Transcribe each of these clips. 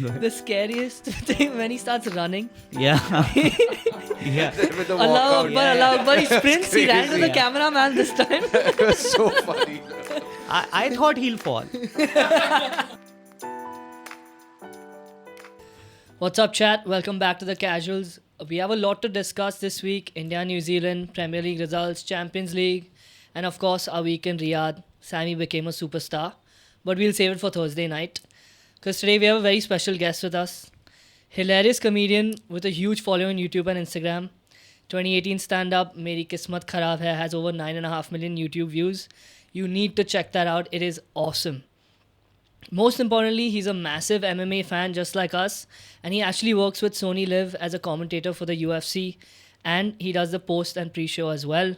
The scariest thing when he starts running. Yeah. Yeah. With the Allah walkout. Akbar, Allah Akbar. He sprints. He ran to the Yeah. cameraman this time. It was so funny. I thought he'll fall. What's up, chat? Welcome back to the Casuals. We have a lot to discuss this week. India, New Zealand, Premier League results, Champions League, and of course our week in Riyadh. Sammy became a superstar. But we'll save it for Thursday night. Because today we have a very special guest with us. Hilarious comedian with a huge following on YouTube and Instagram. 2018 stand-up, Meri Kismat Kharab Hai, has over 9.5 million YouTube views. You need to check that out. It is awesome. Most importantly, he's a massive MMA fan just like us. And he actually works with Sony LIV as a commentator for the UFC. And he does the post and pre-show as well.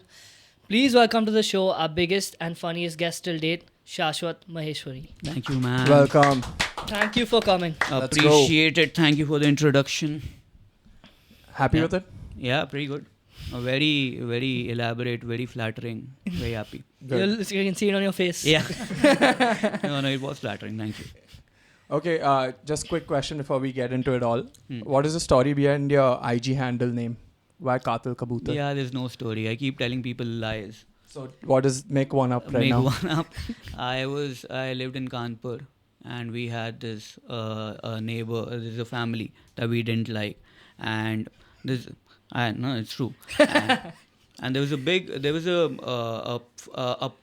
Please welcome to the show our biggest and funniest guest till date, Shashwat Maheshwari. Thank you, man. Welcome. Thank you for coming. Let's go. Appreciate it. Thank you for the introduction. Happy Yeah. with it? Yeah, pretty good. Very, very elaborate, very flattering. Very happy. You can see it on your face. Yeah. No, it was flattering. Thank you. Okay, just quick question before we get into it all. What is the story behind your IG handle name? Why Kaatil Kabootar? Yeah, there's no story. I keep telling people lies. So what is, make one up right Make now. one up. I lived in Kanpur, and we had this a neighbor, there's a family that we didn't like, and this, no, it's true. And there was a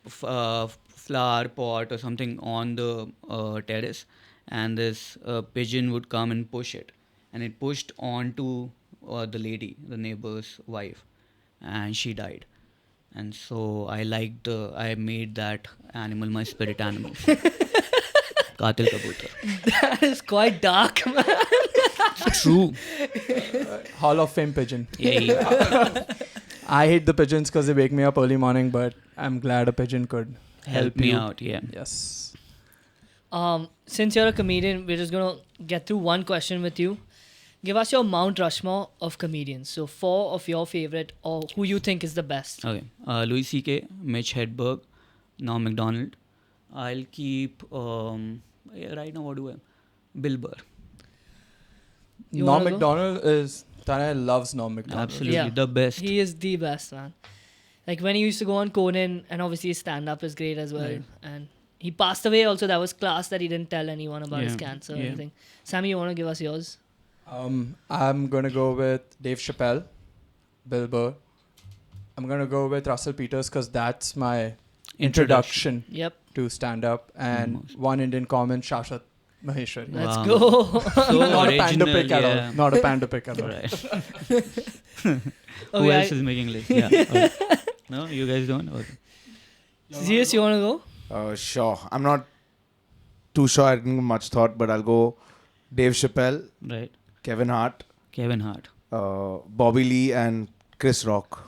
flower pot or something on the terrace, and this pigeon would come and push it, and it pushed onto the lady, the neighbor's wife, and she died. And so I made that animal my spirit animal. Kaatil Kabootar. That is quite dark, man. True. Hall of Fame pigeon. Yeah. I hate the pigeons because they wake me up early morning, but I'm glad a pigeon could Help me you. out, yeah. Yes. Since you're a comedian, we're just going to get through one question with you. Give us your Mount Rushmore of comedians. So 4 of your favorite or who you think is the best. Okay. Louis C.K., Mitch Hedberg, Norm Macdonald. I'll keep, right now, what do I? Bill Burr. You Norm wanna go? MacDonald is... Tanya loves Norm MacDonald. Absolutely. Yeah. The best. He is the best, man. Like when he used to go on Conan, and obviously his stand-up is great as well. Right. And he passed away also. That was class that he didn't tell anyone about his Yeah, cancer or yeah. anything. Sammy, you want to give us yours? I'm going to go with Dave Chappelle, Bill Burr. I'm going to go with Russell Peters because that's my introduction Yep. to stand-up. And one Indian comment, Shashwat Maheshwari. Let's Wow. go. So Not a pan to original, pick at yeah. all. Not a pan to pick at all. Right. Okay, Who else is making list? Yeah. Okay. No, you guys don't? Okay. Zeus, you want to go? Sure. I'm not too sure. I didn't give much thought, but I'll go Dave Chappelle, Right. Kevin Hart, Kevin Hart. Bobby Lee, and Chris Rock.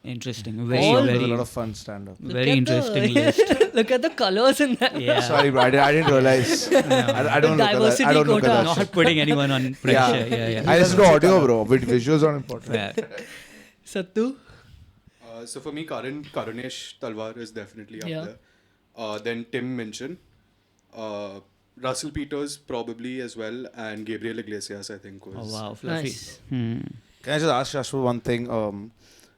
Interesting. Very, All- There's a very, lot of fun stand-up. Look very at interesting the, list. Look at the colors in that. Yeah. Sorry, bro. I didn't realize. I don't look at that. diversity I don't look at quota. that. Not shit. putting anyone on pressure. Yeah. I listen to audio, bro. Visuals are important. Yeah. Sattu? So for me, Karunesh Talwar is definitely up Yeah. there. Then Tim Minchin. Russell Peters probably as well. And Gabriel Iglesias, I think, was... Oh, wow. Fluffy. Nice. Can I just ask Shashwat one thing?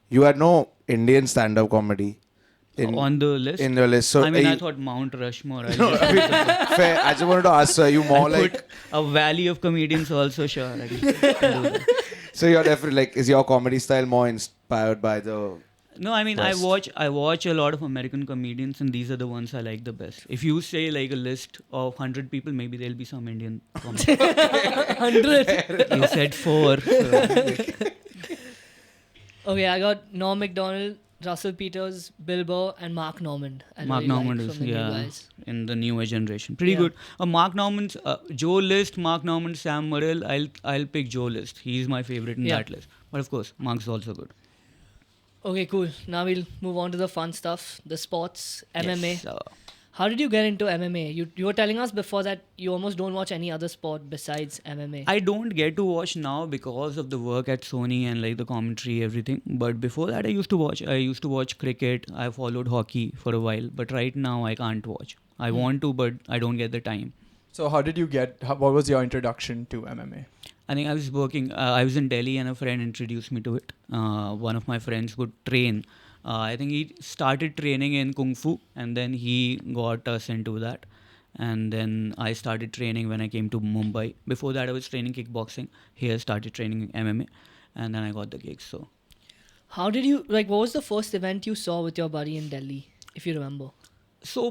You had no Indian stand-up comedy On the list? in your list. So I mean, I thought Mount Rushmore. I just fair. I just wanted to ask, are you more I like... put a valley of comedians also, sure. I can do that. So you're definitely like, is your comedy style more inspired by the... No, I mean, Best. I watch a lot of American comedians, and these are the ones I like the best. If you say like a list of 100 people, maybe there'll be some Indian comedians. 100. You said 4. So. Okay, I got Norm Macdonald, Russell Peters, Bill Burr, and Mark Normand. I Mark really like Normand from is, the new yeah, guys. in the newer generation. Pretty Yeah. good. Mark Normand's, Joe List, Mark Normand, Sam Morril, I'll pick Joe List. He's my favorite in Yeah. that list. But of course, Mark's also good. Okay, cool. Now we'll move on to the fun stuff, the sports, MMA. Yes, How did you get into MMA? You were telling us before that you almost don't watch any other sport besides MMA. I don't get to watch now because of the work at Sony and like the commentary, everything. But before that, I used to watch. I used to watch cricket. I followed hockey for a while. But right now, I can't watch. I want to, but I don't get the time. So how did you what was your introduction to MMA? I think I was working, I was in Delhi and a friend introduced me to it. One of my friends would train. I think he started training in Kung Fu and then he got us into that. And then I started training when I came to Mumbai. Before that, I was training kickboxing. Here, I started training MMA. And then I got the gig. So, How did you, like, what was the first event you saw with your buddy in Delhi, if you remember? So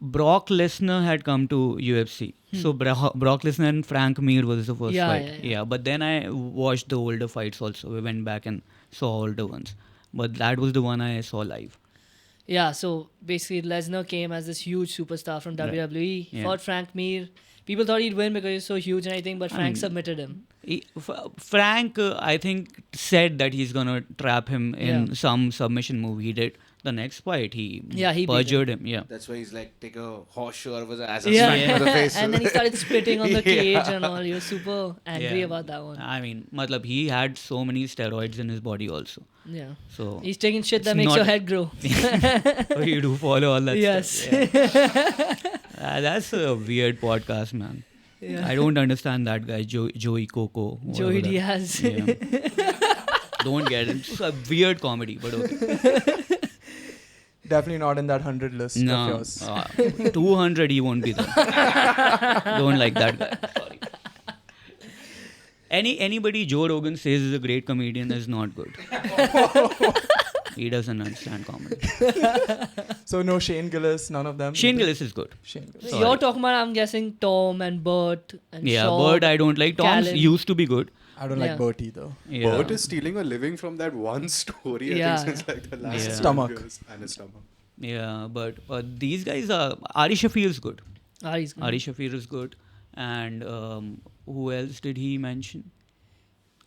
Brock Lesnar had come to UFC. So Brock Lesnar and Frank Mir was the first fight. Yeah, but then I watched the older fights also. We went back and saw older ones. But that was the one I saw live. Yeah, so basically Lesnar came as this huge superstar from WWE, Yeah. fought Frank Mir. People thought he'd win because he was so huge and everything, but Frank submitted him. Frank, I think, said that he's going to trap him in some submission move. He did. The next fight, he perjured him. Yeah. That's why he's like, take a horseshoe out of his ass and smack him in the face. And then he started spitting on the cage and all. He was super angry about that one. I mean, he had so many steroids in his body also. Yeah. So he's taking shit that it's makes not- your head grow. So you do follow all that Yes. stuff. Yeah. That's a weird podcast, man. Yeah. I don't understand that guy, Joey Coco. whatever Joey that- Diaz. Yeah. Don't get it. It's a weird comedy, but okay. Definitely not in that 100 list of No. yours. 200, he won't be there. Don't like that guy. Sorry. Anybody Joe Rogan says is a great comedian is not good. He doesn't understand comedy. So no Shane Gillis, none of them? Shane Gillis is good. Shane Gillis. Sorry. You're talking about, I'm guessing, Tom and Bert and Yeah, Schaub, Bird I don't like. Tom's Callan. used to be good. I don't Yeah. like Bert either. Yeah. Bert is stealing a living from that one story, I Yeah. think, since like the last Yeah. 2 Stomach. years. And his stomach. Yeah, but these guys are... Ari Shafir is good. Ari's good. Ari Shafir is good. And who else did he mention?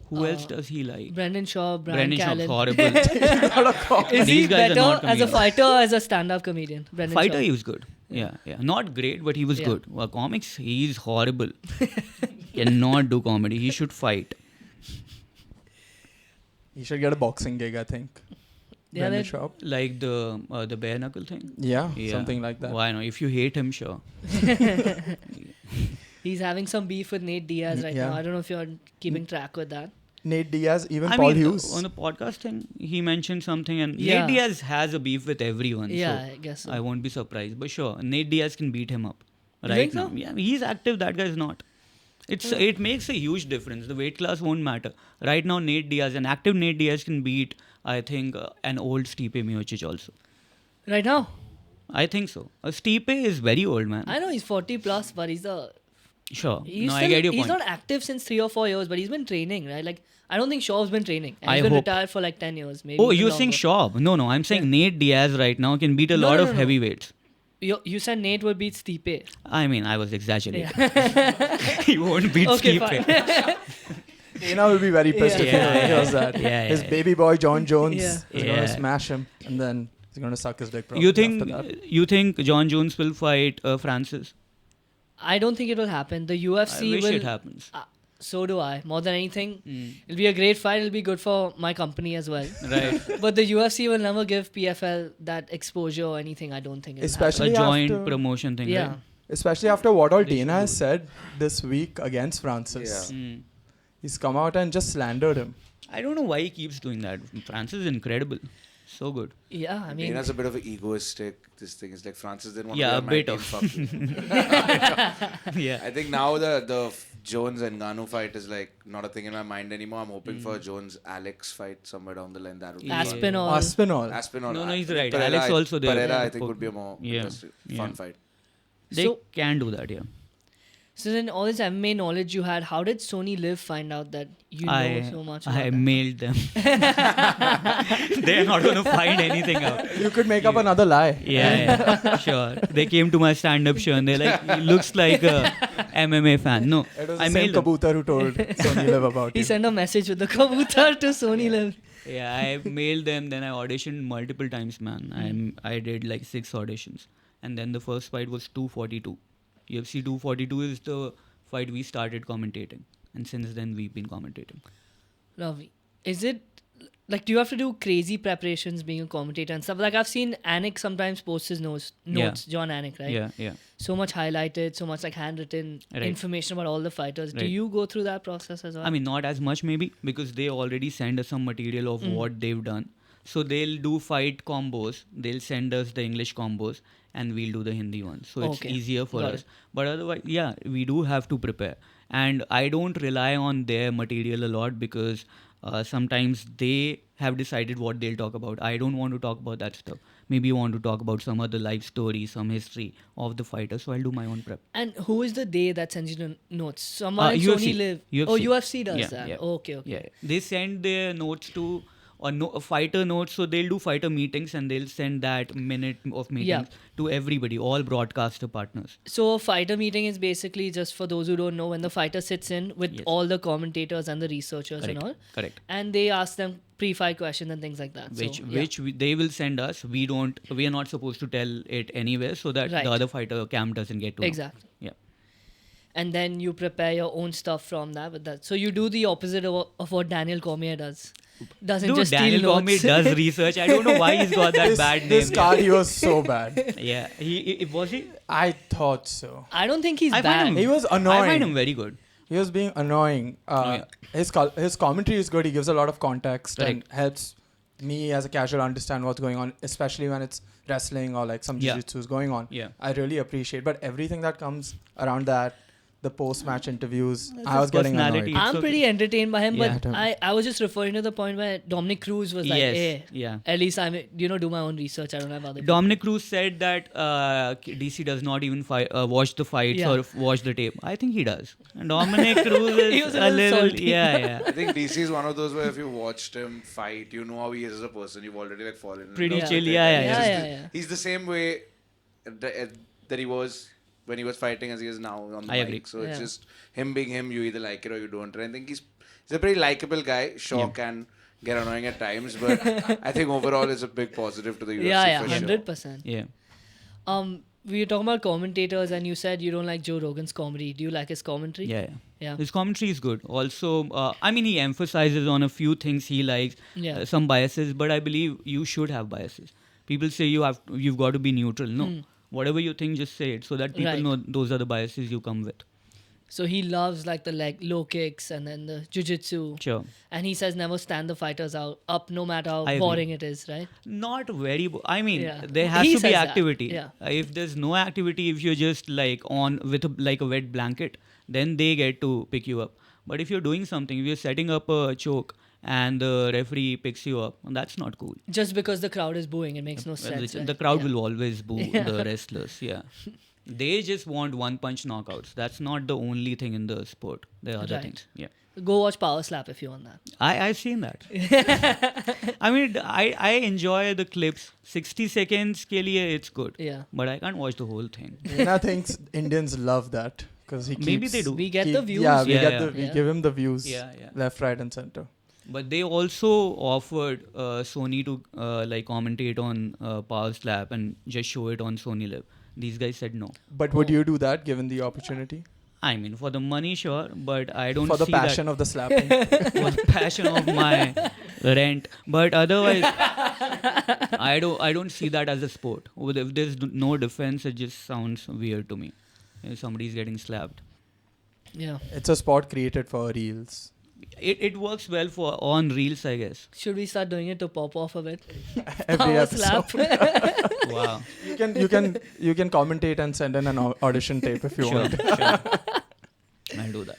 Who else does he like? Brendan Shaw, Brian Brendan Schaub, Callen. horrible. Is he These guys are better not as a comedians. fighter or as a stand-up comedian? Brendan Fighter, Schaub. he was good. Yeah. Not great, but he was Yeah. good. Comics, he's horrible. Cannot do comedy. He should fight. He should get a boxing gig, I think. Yeah, Brendan then- Schaub. Like the bare knuckle thing. Yeah, something like that. Why not? If you hate him, sure. He's having some beef with Nate Diaz right Yeah. now. I don't know if you're keeping track with that. Nate Diaz, even I Paul mean, Hughes. on the podcast thing, he mentioned something, and Yeah. Nate Diaz has a beef with everyone. Yeah, so I guess so. I won't be surprised. But sure, Nate Diaz can beat him up. You Right think now. so? Yeah, he's active, that guy's not. It makes a huge difference. The weight class won't matter. Right now, Nate Diaz, an active Nate Diaz can beat, I think, an old Stipe Miocic also. Right now? I think so. Stipe is very old, man. I know he's 40 plus, but he's Sure. he's No, still, I get your he's point. not active since 3 or 4 years, but he's been training, right? Like, I don't think Schaub's been training. And I he's been hope. retired for like 10 years, maybe. Oh, even you're saying longer. Schaub. No, I'm saying Nate Diaz right now can beat a No, lot no, of no, no. heavyweights. You said Nate would beat Stipe. I mean, I was exaggerating. He won't beat Okay, Stipe. fine. Dana will be very pissed if he Yeah. hears that. Yeah, His yeah. baby boy John Jones Yeah. is Yeah. gonna smash him, and then he's gonna suck his dick. Probably You after that. think John Jones will fight Francis? I don't think it will happen. The I UFC wish will. it happens. So do I. More than anything, Mm. it'll be a great fight. It'll be good for my company as well. Right. But the UFC will never give PFL that exposure or anything. I don't think. It'll Especially A joint after, promotion thing, Yeah. right? especially after what all They Dana has should. said this week against Francis. Yeah. Mm. He's come out and just slandered him. I don't know why he keeps doing that. Francis is incredible. So good. Yeah, I mean, Dana's a bit of an egoistic. This thing is like Francis didn't want Yeah, to a be bit on of. my team. Fuck you. Yeah. I think now the Jones and Ngannou fight is like not a thing in my mind anymore. I'm hoping for a Jones Alex fight somewhere down the line. That would be Aspinall. Aspinall. Aspinall. No, he's right. Pereira, Alex also there. Pereira, I Yeah. think would be a more Yeah. interesting, Yeah. fun fight. They So- can do that, yeah. So then all this MMA knowledge you had, how did Sony LIV find out that you know so much about I that? mailed them. They're not going to find anything out. You could make up another lie. Yeah, sure. They came to my stand-up show and they're like, he looks like a MMA fan. No, It was I the same mailed them. Kabootar who told Sony LIV about He you. sent a message with the Kabootar to Sony LIV. Yeah, I mailed them. Then I auditioned multiple times, man. I did like 6 auditions. And then the first fight was 242. UFC 242 is the fight we started commentating. And since then, we've been commentating. Lovely. Is it like, do you have to do crazy preparations being a commentator and stuff? Like, I've seen Anik sometimes post his notes, John Anik, right? Yeah. So much highlighted, so much like handwritten Right. information about all the fighters. Do Right. you go through that process as well? I mean, not as much maybe because they already send us some material of what they've done. So they'll do fight combos. They'll send us the English combos and we'll do the Hindi ones. So it's Okay. easier for Got us. But otherwise, yeah, we do have to prepare. And I don't rely on their material a lot because sometimes they have decided what they'll talk about. I don't want to talk about that stuff. Maybe you want to talk about some other life story, some history of the fighter. So I'll do my own prep. And who is the day that sends you the notes? Someone in UFC. Sony LIV. UFC. Oh, UFC does Yeah, that. yeah. Okay. Yeah, they send their notes to fighter notes, so they'll do fighter meetings and they'll send that minute of meetings to everybody, all broadcaster partners. So a fighter meeting is basically, just for those who don't know, when the fighter sits in with all the commentators and the researchers and all, Correct. and they ask them pre-fight questions and things like that. They will send us. We are not supposed to tell it anywhere, so that Right. the other fighter camp doesn't get to know. Exactly. Yeah. And then you prepare your own stuff from that with that. So you do the opposite of what Daniel Cormier does. Doesn't Dude, just Daniel steal Cormier notes. does research. I don't know why he's got that bad name. This cardio was so bad. Yeah, he was he. I thought so. I don't think he's I bad. find He was I annoying. find him very good. He was being annoying. Yeah. His commentary is good. He gives a lot of context and Correct. helps me as a casual understand what's going on, especially when it's wrestling or like some Yeah. jiu-jitsu is going on. Yeah. I really appreciate. But everything that comes around that, the post-match interviews, That's I was his getting personality. annoyed. I'm So- pretty entertained by him, Yeah. but I was just referring to the point where Dominic Cruz was like, Yes. hey, Yeah. at least I'm, do my own research. I don't have other Dominic Cruz said that DC does not even watch the fights Yeah. or watch the tape. I think he does. And Dominic Cruz He is was a little, salty. yeah. I think DC is one of those where if you watched him fight, you know how he is as a person. You've already like fallen in Pretty love chill, with him. yeah, He's yeah. just Yeah, the- yeah. He's the same way that he was when he was fighting as he is now on the I mic. agree. So it's Yeah. just him being him. You either like it or you don't. And I think he's a pretty likable guy. Sure can get annoying at times, but I think overall it's a big positive to the UFC Yeah, for sure. 100%. Yeah. We were talking about commentators, and you said you don't like Joe Rogan's comedy. Do you like his commentary? Yeah. Yeah. His commentary is good. Also, I mean, he emphasizes on a few things he likes, Yeah. some biases, but I believe you should have biases. People say you've got to be neutral. No. Whatever you think, just say it so that people Right. know those are the biases you come with. So he loves like the low kicks and then the jiu-jitsu. Sure. And he says never stand the fighters up no matter how I agree. boring it is, right? Not very. I mean, Yeah. there has He to says be that. activity. Yeah. If there's no activity, if you're just like on with like a wet blanket, then they get to pick you up. But if you're doing something, if you're setting up a choke and the referee picks you up, that's not cool. Just because the crowd is booing, it makes no sense. The right? crowd Yeah. will always boo the wrestlers. Yeah. They just want one punch knockouts. That's not the only thing in the sport. There are other Right. things. Yeah. Go watch Power Slap if you want that. I've seen that. I mean, I enjoy the clips. 60 seconds ke liye it's good. Yeah. But I can't watch the whole thing. Nina thinks Indians love that because he keeps... Maybe they do. We get the views. Yeah, we Yeah. give him the views. Yeah. Left, right, and center. But they also offered Sony to like commentate on Power Slap and just show it on Sony LIV. These guys said no. But would you do that given the opportunity? I mean, for the money, sure, but I don't For the see passion of the slapping. that for the passion of my rent. But otherwise, I don't see that as a sport. If there's no defense, it just sounds weird to me. If somebody's getting slapped. Yeah. It's a sport created for reels. It works well for on reels, I guess. Should we start doing it to pop off a bit? Every Power episode. Slap. Wow. You can commentate and send in an audition tape if you Sure, want. sure. I'll do that.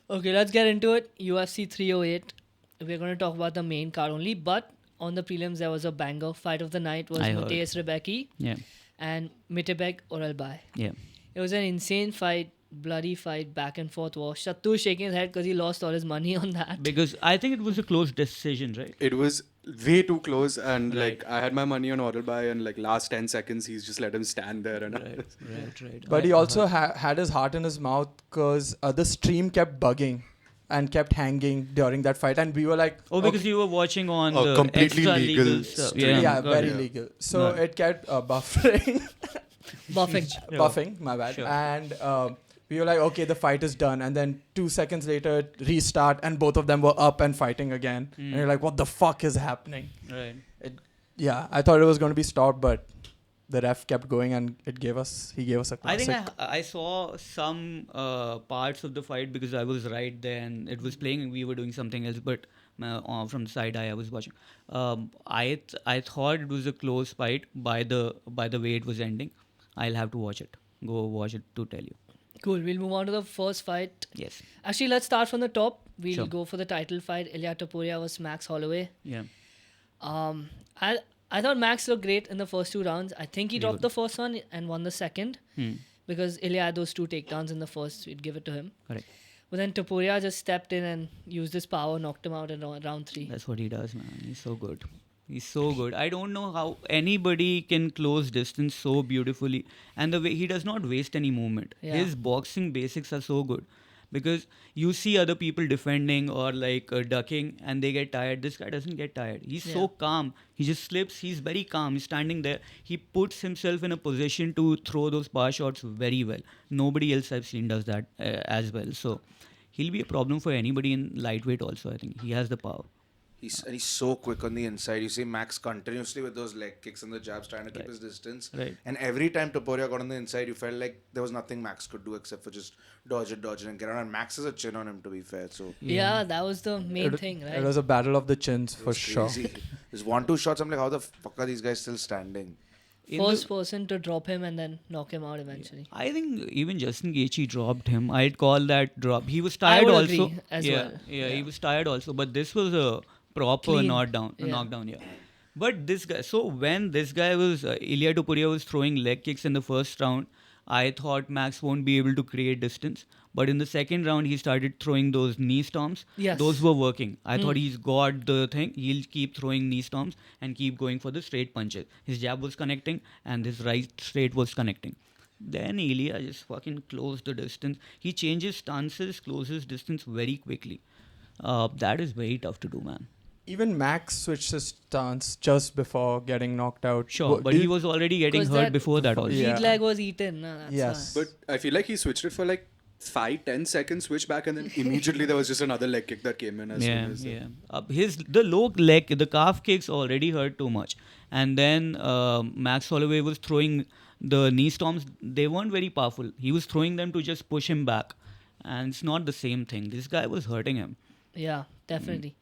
Okay, let's get into it. UFC 308. We're going to talk about the main card only, but on the prelims there was a banger. Fight of the night was I heard. Mateus Rebecki Yeah. and Miocic Orolbai. Yeah. It was an insane fight, bloody fight, back and forth war. Shattu shaking his head because he lost all his money on that. Because I think it was a close decision, right? It was way too close, and like I had my money on Orolbai, and like last 10 seconds he's just let him stand there, and Right. But he also had his heart in his mouth because the stream kept bugging and kept hanging during that fight. And we were like... Oh, because you were watching on Oh, the completely extra legal legal stuff. stream. Yeah, got very it. legal. So Got it. it kept buffering. Buffing. Buffing, my bad. Sure. And We were like, okay, the fight is done. And then 2 seconds later, restart, and both of them were up and fighting again. And you're like, what the fuck is happening? Right. Yeah, I thought it was going to be stopped, but the ref kept going, and he gave us a classic. I think I saw some parts of the fight because I was right there and it was playing and we were doing something else. But from the side I was watching. I thought it was a close fight by the way it was ending. I'll have to watch it. Go watch it to tell you. Cool. We'll move on to the first fight. Yes. Actually, let's start from the top. We'll Sure. go for the title fight. Ilia Topuria versus Max Holloway. Yeah. I thought Max looked great in the first 2 rounds. I think he Very dropped good. the first one and won the second because Ilia had those 2 takedowns in the first. We'd give it to him. Correct. But then Topuria just stepped in and used his power, knocked him out in round 3. That's what he does, man. He's so good. He's so good. I don't know how anybody can close distance so beautifully. And the way he does not waste any movement. Yeah. His boxing basics are so good. Because you see other people defending or like ducking and they get tired. This guy doesn't get tired. He's so calm. He just slips. He's very calm. He's standing there. He puts himself in a position to throw those power shots very well. Nobody else I've seen does that as well. So he'll be a problem for anybody in lightweight also, I think. He has the power. He's so quick on the inside. You see Max continuously with those leg kicks and the jabs trying to keep his distance. Right. And every time Topuria got on the inside, you felt like there was nothing Max could do except for just dodge it and get around. And Max has a chin on him, to be fair. So Yeah, that was the main thing, right? It was a battle of the chins it for was sure. crazy. There's 1-2 shots. I'm like, how the fuck are these guys still standing? First person to drop him and then knock him out eventually. I think even Justin Gaethje dropped him. I'd call that drop. He was I tired would also. agree as yeah, well. Yeah, Yeah. he was tired also. But this was a proper Clean. knockdown. Yeah. But this guy. So when this guy was Ilia Topuria was throwing leg kicks in the first round, I thought Max won't be able to create distance. But in the second round, he started throwing those knee stomps. Yes. Those were working. I thought he's got the thing. He'll keep throwing knee stomps and keep going for the straight punches. His jab was connecting and his right straight was connecting. Then Ilia just fucking closed the distance. He changes stances, closes distance very quickly. That is very tough to do, man. Even Max switched his stance just before getting knocked out. Sure, but he was already getting 'Cause hurt that before that also. Yeah. Lead leg was eaten. No, that's Yes. why. But I feel like he switched it for like 5-10 seconds, switch back, and then immediately there was just another leg kick that came in as soon as The low leg, the calf kicks already hurt too much, and then Max Holloway was throwing the knee stomps. They weren't very powerful. He was throwing them to just push him back, and it's not the same thing. This guy was hurting him. Yeah, definitely.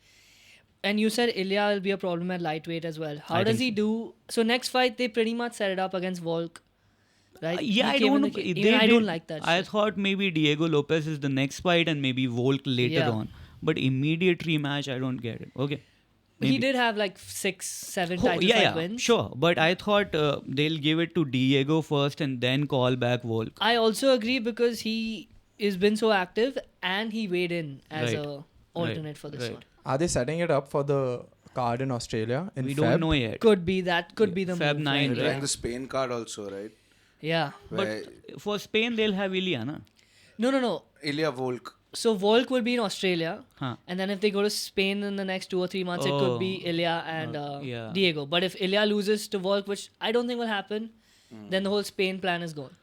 And you said Ilya will be a problem at lightweight as well. How I does think he do? So next fight, they pretty much set it up against Volk, right? Yeah, He I came in don't. the They I don't did- like that. I shit. thought maybe Diego Lopez is the next fight and maybe Volk later Yeah. on. But immediate rematch, I don't get it. Okay. He maybe. did have like 6-7 Oh, title fight wins. Sure. But I thought they'll give it to Diego first and then call back Volk. I also agree because he has been so active and he weighed in as Right. a alternate for this Right. one. Are they setting it up for the card in Australia in We Feb? don't know yet. Could be that. Could be the Feb move, 9, right? They're right? trying the Spain card also, right? Yeah. Where But for Spain, they'll have Ilya, na? No. Ilya Volk. So Volk will be in Australia. Huh. And then if they go to Spain in the next 2 or 3 months, it could be Oh. Ilya and yeah. Diego. But if Ilya loses to Volk, which I don't think will happen, then the whole Spain plan is gone.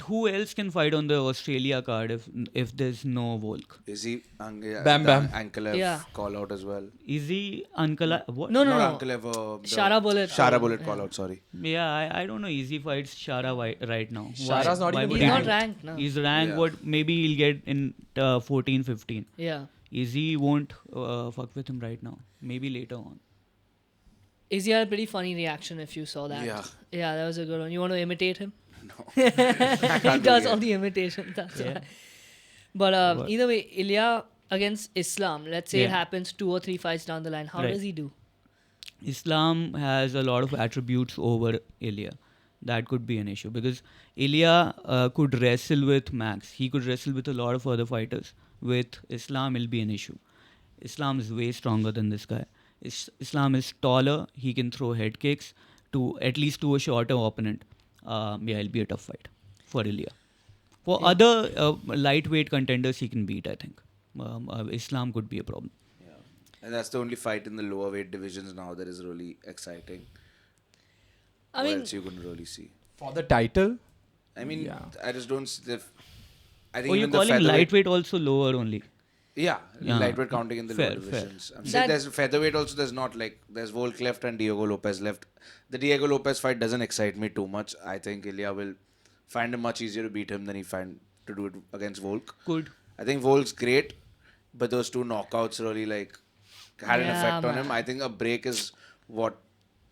Who else can fight on the Australia card if there's no Volk? Is he Bam Bam. Ankalaev Yeah. call out as well? Is he Ankalaev? What? No. Not Ankalaev. The Shara Bullet. Shara Bullet Yeah. call out, sorry. Yeah, I don't know. Easy fights Shara right now. Shara's not even would He's he not do- ranked now. He's ranked. Yeah. What? Maybe he'll get in 14, 15. Yeah. Izzy won't fuck with him right now. Maybe later on. Izzy had a pretty funny reaction if you saw that. Yeah. Yeah, that was a good one. You want to imitate him? No. He does all the imitations. That's why. But What? either way, Ilya against Islam, let's say it Yeah. happens 2 or 3 fights down the line. How Right. does he do? Islam has a lot of attributes over Ilya. That could be an issue because Ilya could wrestle with Max. He could wrestle with a lot of other fighters. With Islam, it'll be an issue. Islam is way stronger than this guy. Islam is taller. He can throw head kicks to at least to a shorter opponent. It'll be a tough fight for Ilya. For other lightweight contenders, he can beat, I think. Islam could be a problem. And that's the only fight in the lower weight divisions now that is really exciting. I What mean, else you can really see? For the title? I mean, Yeah. I just don't see I think Oh, you're even the calling featherweight. lightweight also lower only. Yeah, Yeah. lightweight counting in the Fair, lower fair. divisions. I'm saying there's featherweight also. There's not like there's Volk left and Diego Lopez left. The Diego Lopez fight doesn't excite me too much. I think Ilya will find it much easier to beat him than he find to do it against Volk. Good. I think Volk's great, but those two knockouts really like had an Yeah, effect on man. him. I think a break is what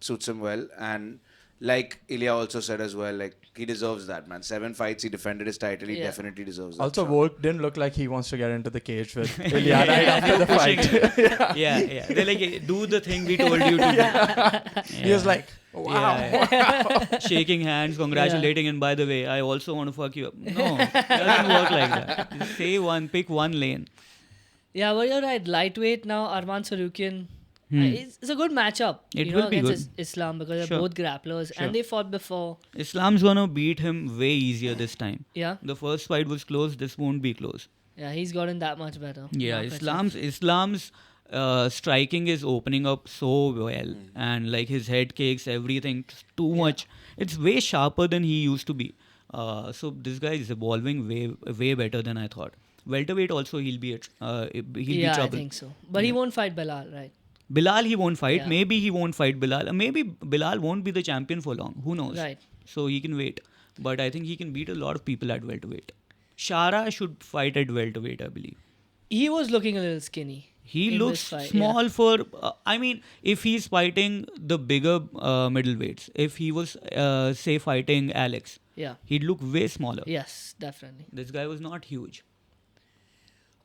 suits him well, and like Ilya also said as well, like he deserves that, man. 7 fights he defended his title. He Yeah. definitely deserves that. Also, shot. Volk didn't look like he wants to get into the cage with Ilya right after the Pushing fight. it. yeah. They're like, "Hey, do the thing we told you to do. He was like, wow. Yeah. Shaking hands, congratulating, and by the way, I also want to fuck you up. No, it doesn't work like that. Just say one, pick one lane. Yeah, well, you're right. Lightweight now, Arman Sarukian. It's a good matchup. It you will know, be against good. Islam because they're Sure. both grapplers Sure. and they fought before. Islam's gonna beat him way easier this time. Yeah, The first fight was close. This won't be close. yeah, he's gotten that much better. Yeah, Not Islam's striking is opening up so well, and like his head kicks, everything too much. It's way sharper than he used to be. So this guy is evolving way better than I thought. Welterweight also he'll be be Yeah, I trouble. think so. But he won't fight Belal, right? Bilal he won't fight. Yeah. Maybe he won't fight Bilal. Maybe Bilal won't be the champion for long. Who knows? Right. So he can wait. But I think he can beat a lot of people at welterweight. Shara should fight at welterweight, I believe. He was looking a little skinny. He in looks this fight, small for. I mean, if he's fighting the bigger middleweights, if he was say fighting Alex, Yeah. he'd look way smaller. Yes, definitely. This guy was not huge.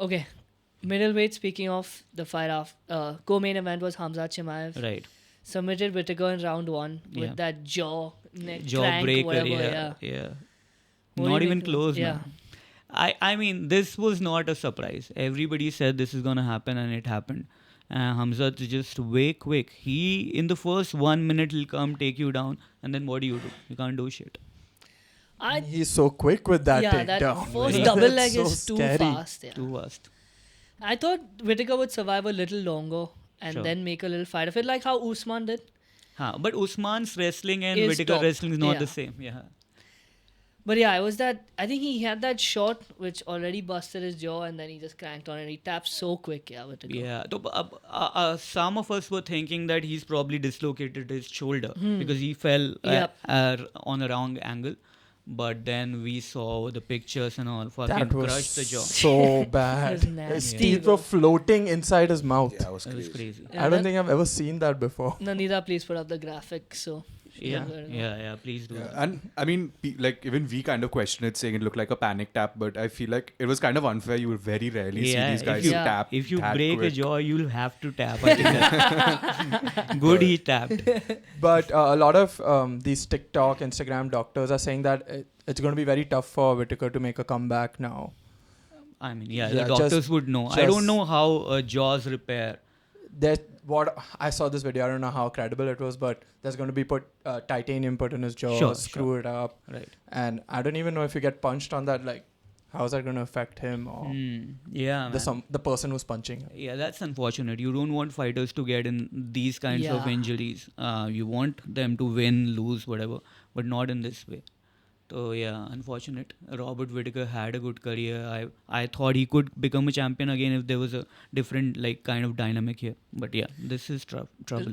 Okay. Middleweight, speaking of the fight off, co-main event was Hamza Chimaev. Right. Submitted Whittaker in round 1 with Yeah. that jaw, neck, Jaw crank, breaker. whatever. Yeah. What do Not you even make of it? close, Yeah. man. I mean, this was not a surprise. Everybody said this is gonna happen, and it happened. Hamza is just way quick. He in the first 1 minute he'll come take you down, and then what do? You can't do shit. He's so quick with that Yeah, that takedown. first man. double It's leg so is too scary. fast. Yeah. Too fast. I thought Whittaker would survive a little longer and Sure. then make a little fight of it, like how Usman did. But Usman's wrestling and Is Whittaker top. wrestling is not Yeah. the same. Yeah. But yeah, it was that. I think he had that shot which already busted his jaw, and then he just cranked on it. He tapped so quick, yeah, Whittaker. Yeah. Some of us were thinking that he's probably dislocated his shoulder because he fell Yep. on a wrong angle. But then we saw the pictures and all. Fucking That was crushed the jaw. so bad. was His nasty, teeth bro. were floating inside his mouth. Yeah, it was It was crazy. crazy. Yeah, I don't think I've ever seen that before. Nanida, please put up the graphic. So Yeah. Please do. Yeah, and I mean, like even we kind of questioned it, saying it looked like a panic tap. But I feel like it was kind of unfair. You would very rarely see these guys if you, tap. if you that break quick. a jaw, you'll have to tap. I think that's- Good, he tapped. But a lot of these TikTok, Instagram doctors are saying that it's going to be very tough for Whittaker to make a comeback now. I mean, Yeah, the doctors would know. I don't know how jaws repair. What I saw this video, I don't know how credible it was, but there's going to be titanium put in his jaw, Sure, screw it up, Right. and I don't even know if you get punched on that. Like, how is that going to affect him or Yeah, man. the person who's punching him? Yeah, that's unfortunate. You don't want fighters to get in these kinds of Yeah. injuries. You want them to win, lose, whatever, but not in this way. So yeah, unfortunate. Robert Whittaker had a good career. I thought he could become a champion again if there was a different like kind of dynamic here. But yeah, this is trouble.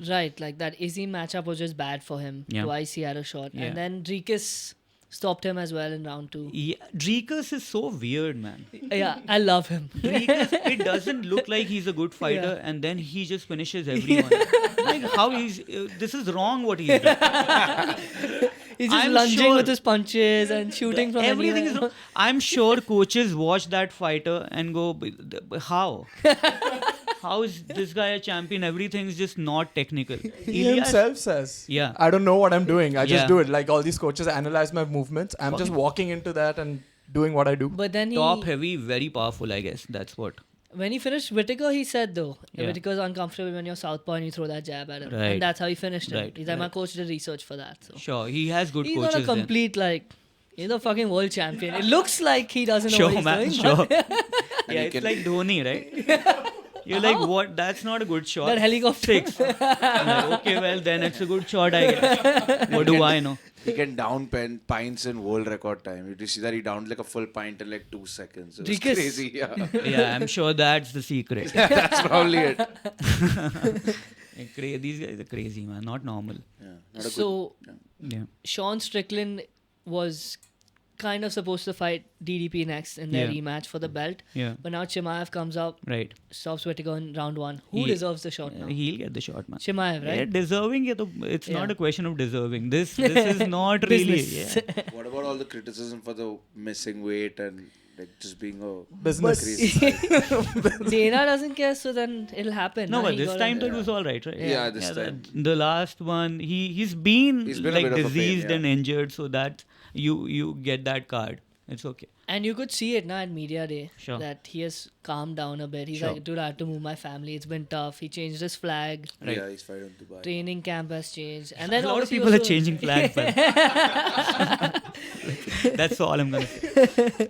Right, like that Izzy matchup was just bad for him. Yeah. Twice he had a shot, Yeah. and then Dricus stopped him as well in round 2. Yeah, Dricus is so weird, man. Yeah, I love him. Dricus, it doesn't look like he's a good fighter, and then he just finishes everyone. Like how he's this is wrong what he's done. He's just I'm lunging sure- with his punches and shooting from Everything is anywhere. wrong. I'm sure coaches watch that fighter and go, how? How is this guy a champion? Everything's just not technical. He Ilias- himself says, Yeah. I don't know what I'm doing. I just Yeah. do it. Like all these coaches analyze my movements. I'm just walking into that and doing what I do. But then Top heavy, very powerful, I guess. That's what. when he finished Whittaker, he said though, Yeah. Whittaker's uncomfortable when you're southpaw and you throw that jab at him. Right. And that's how he finished him. Right, He's like, my right. coach did research for that. So Sure, he has good he's coaches not a then. complete he's a fucking world champion. It looks like he doesn't know Sure, what he's man, doing. sure. but Yeah, it's like Dhoni, right? You're like, what? That's not a good shot. That helicopter. 6. I'm like, okay, well, then it's a good shot, I guess. What do I know? He can down pints in world record time. You see that he downed like a full pint in like 2 seconds. It was Dricus. crazy. Yeah. Yeah, I'm sure that's the secret. That's probably it. These guys are crazy, man. Not normal. Yeah. Not a So, Yeah. Sean Strickland was kind of supposed to fight DDP next in their Yeah. rematch for the belt. Yeah. But now Chimaev comes up, Right. stops Whittaker in round 1. Who He- deserves the shot now? He'll get the shot, man. Chimaev, Yeah, right? deserving. It's not Yeah. a question of deserving. This is not really. Business. Yeah. What about all the criticism for the missing weight and like just being a Business. crazy? Dana doesn't care, so then it'll happen. No, nah? but He this got time it. it was all right, right? Yeah, this time. The last one, he's been He's been a like bit of a pain, diseased yeah. and injured, so that you get that card. It's okay. And you could see it now at Media Day Sure. that he has calmed down a bit. He's Sure. like, dude, I have to move my family. It's been tough. He changed his flag. Right. Yeah, he's fighting Dubai. Training camp has changed. And then A lot of obviously people are also- changing flags. That's all I'm gonna say.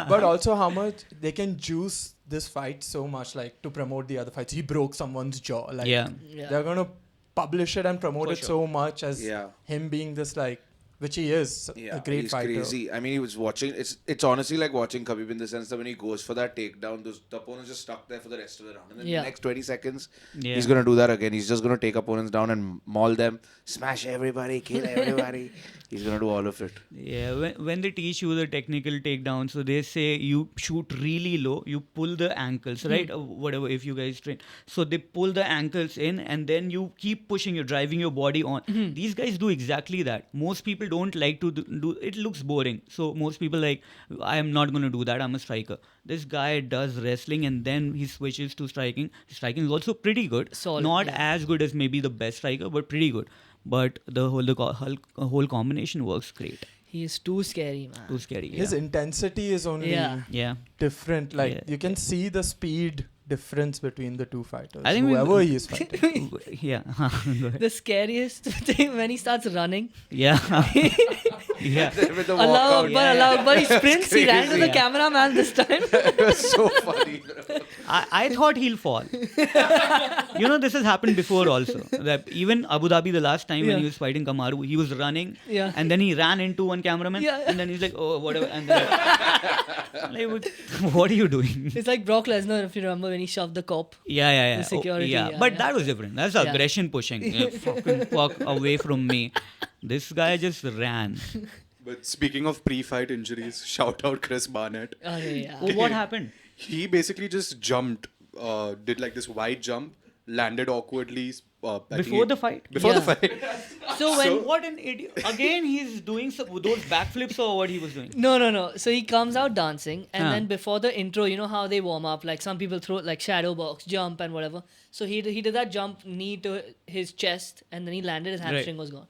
But also how much they can juice this fight so much, like to promote the other fights. He broke someone's jaw. Like Yeah. Yeah. they're gonna publish it and promote For it sure. so much as Yeah. him being this like, which he is, Yeah, a great he's fighter. crazy. I mean, he was watching. It's honestly like watching Khabib in the sense that when he goes for that takedown, the opponent's just stuck there for the rest of the round, and then Yeah. the next 20 seconds, Yeah. he's gonna do that again. He's just gonna take opponents down and maul them, smash everybody, kill everybody. He's gonna do all of it. Yeah, when they teach you the technical takedown, so they say you shoot really low, you pull the ankles, right? Whatever, if you guys train. So they pull the ankles in and then you keep pushing, you're driving your body on. These guys do exactly that. Most people don't like to do it, looks boring. So most people like, I am not going to do that, I'm a striker. This guy does wrestling and then he switches to striking. Striking is also pretty good. Solid, Not yeah. as good as maybe the best striker, but pretty good. But the whole combination works great. He is too scary, man. Too scary. His Yeah. intensity is only Yeah. Yeah. different. Like Yeah. you can see the speed difference between the two fighters. I think whoever he is fighting. Yeah. Go ahead. The scariest thing when he starts running. Yeah. Yeah. With the Allah walkout, Akbar, Allah Akbar. He sprints, he ran to the Yeah. cameraman this time. it was so funny. I thought he'll fall. This has happened before also. That even Abu Dhabi, the last time when Yeah. he was fighting Kamaru, he was running Yeah. and then he ran into one cameraman Yeah. and then he's like, oh, whatever. And then, like, what are you doing? It's like Brock Lesnar, if you remember, when he shoved the cop. Yeah. The security, yeah. yeah, But yeah. that was different. That's Yeah. aggression pushing. Fucking fuck away from me. This guy just ran. But speaking of pre-fight injuries, shout out Chris Barnett. Okay, yeah. Oh, what happened? He basically just jumped, did like this wide jump, landed awkwardly. I think Before the fight? Before the Yeah. fight. So when... What an idiot. Again, he's doing those backflips or what he was doing. No. So he comes out dancing, and Huh. then before the intro, you know how they warm up? Like some people throw like shadow box, jump, and whatever. So he did that jump, knee to his chest, and then he landed. His hamstring was gone.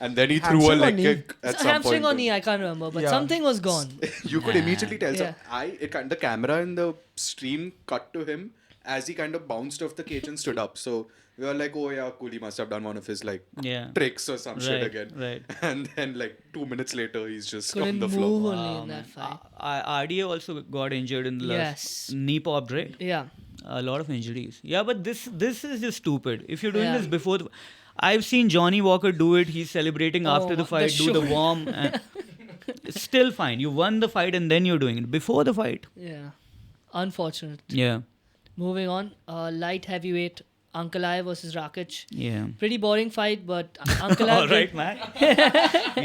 And then he threw a Hamstring or leg knee? kick at So some hamstring point. or knee, I can't remember, but Yeah. something was gone. You could immediately tell. So Yeah. the camera in the stream cut to him as he kind of bounced off the cage and stood up. So we were like, oh yeah, cool, he must have done one of his like Yeah. tricks or some shit Right, again. right. And then like 2 minutes later, he's just Couldn't on the move floor. only in that fight. RDA also got injured in the last Yes. knee popped, right? Yeah. A lot of injuries. Yeah, but this is just stupid. If you're doing Yeah. this before, I've seen Johnny Walker do it. He's celebrating after the the fight, do the show. warm. It's still fine. You won the fight and then you're doing it before the fight. Yeah. Unfortunate. Yeah, Moving on. Light heavyweight. Ankalaev versus Rakic. yeah. Pretty boring fight, but Ankalaev... All right, man.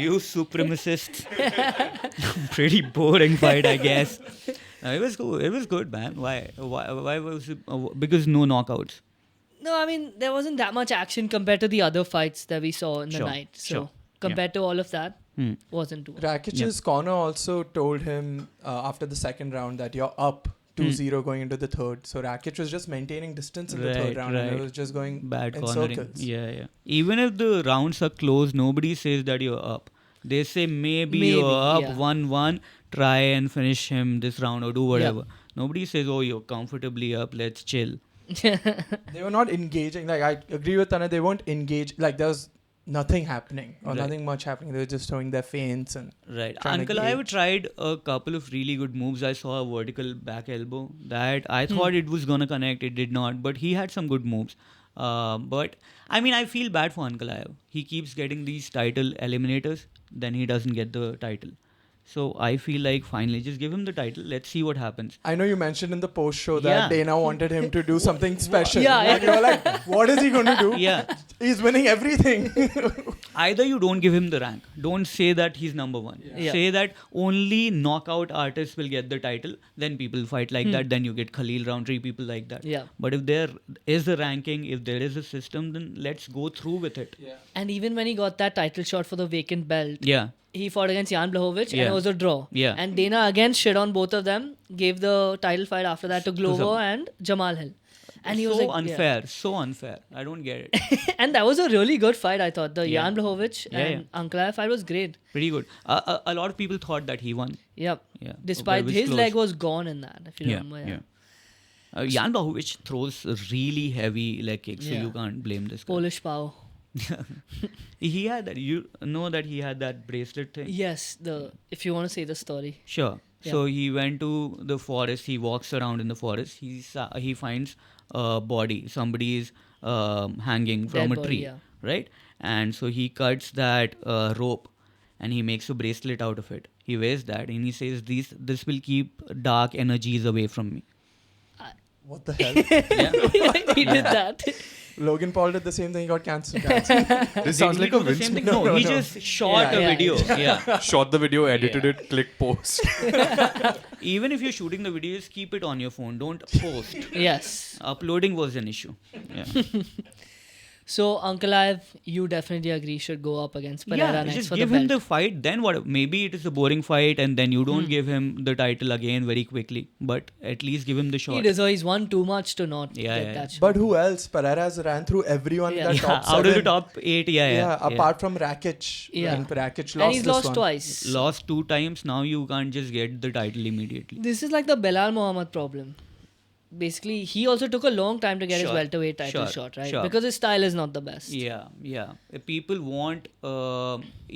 You supremacist. Pretty boring fight, I guess. It was cool. It was good, man. Why was it? Because no knockouts. No, I mean, there wasn't that much action compared to the other fights that we saw in the Sure, night. So, sure. compared to all of that, Hmm. wasn't too much. Rakic's corner also told him after the second round that you're up 2-0 going into the third. So Rakic was just maintaining distance in the third Right, round and right. it was just going Bad in cornering. circles. Yeah. Even if the rounds are close, nobody says that you're up. They say maybe you're up yeah. 1-1, try and finish him this round or do whatever. Nobody says, oh, you're comfortably up, let's chill. They were not engaging. Like I agree with Tana, they weren't engaged. Like there was nothing happening or Right. nothing much happening. They were just showing their feints and Right. trying to Ankalaev gauge. tried a couple of really good moves. I saw a vertical back elbow that I thought it was going to connect. It did not. But he had some good moves. But I mean, I feel bad for Ankalaev. He keeps getting these title eliminators then he doesn't get the title. So I feel like finally just give him the title. Let's see what happens. I know you mentioned in the post show that Yeah. Dana wanted him to do something special. Yeah, And you're like, what is he going to do? Yeah. He's winning everything. Either you don't give him the rank. Don't say that he's number one. Yeah. Say that only knockout artists will get the title. Then people fight like that. Then you get Khalil Roundtree, people like that. Yeah. But if there is a ranking, if there is a system, then let's go through with it. And even when he got that title shot for the vacant belt, Yeah. he fought against Jan Blachowicz and Yeah. it was a draw. Yeah. And Dana again shit on both of them, gave the title fight after that to Glover some- and Jamal Hill. And he so was like, unfair. So unfair. I don't get it. And that was a really good fight, I thought. The Yeah. Jan Blachowicz Yeah, and Ankalaev fight was great. Pretty good. A lot of people thought that he won. Yep. Yeah. Despite But it was his close. leg was gone in that, if you Yeah. remember. Yeah. Jan Blachowicz throws really heavy leg kicks, so Yeah. you can't blame this guy. Polish power. He had that. You know that he had that bracelet thing. Yes, if you want to say the story. Sure. Yeah. So he went to the forest. He walks around in the forest. He finds a body. Somebody is hanging from Dead a body, tree, yeah. right? And so he cuts that rope, and he makes a bracelet out of it. He wears that, and he says, "This will keep dark energies away from me." What the hell? He did that. Logan Paul did the same thing. He got cancelled. This sounds Did like he a do the Vince same thing? McMahon. No, he just shot Yeah, a yeah, video. Yeah. Shot the video, edited it, click post. Even if you're shooting the video, just keep it on your phone. Don't post. Yes. Uploading was an issue. Yeah. So, Ankalaev, you definitely agree should go up against Pereira Yeah, next just for give the him belt. the fight. Then what? Maybe it is a boring fight, and then you don't give him the title again very quickly. But at least give him the He shot. deserves. He's won too much to not Yeah, get yeah. that shot. But who else? Pereira's ran through everyone in Yeah. that Yeah, top out of the seven. top 8, yeah. Apart from Rakic. Yeah. And Rakic lost and he's this lost one. twice. Lost 2 times. Now you can't just get the title immediately. This is like the Belal Muhammad problem. Basically, he also took a long time to get his Sure, welterweight title sure, shot, right? sure. Because his style is not the best. Yeah. If people want,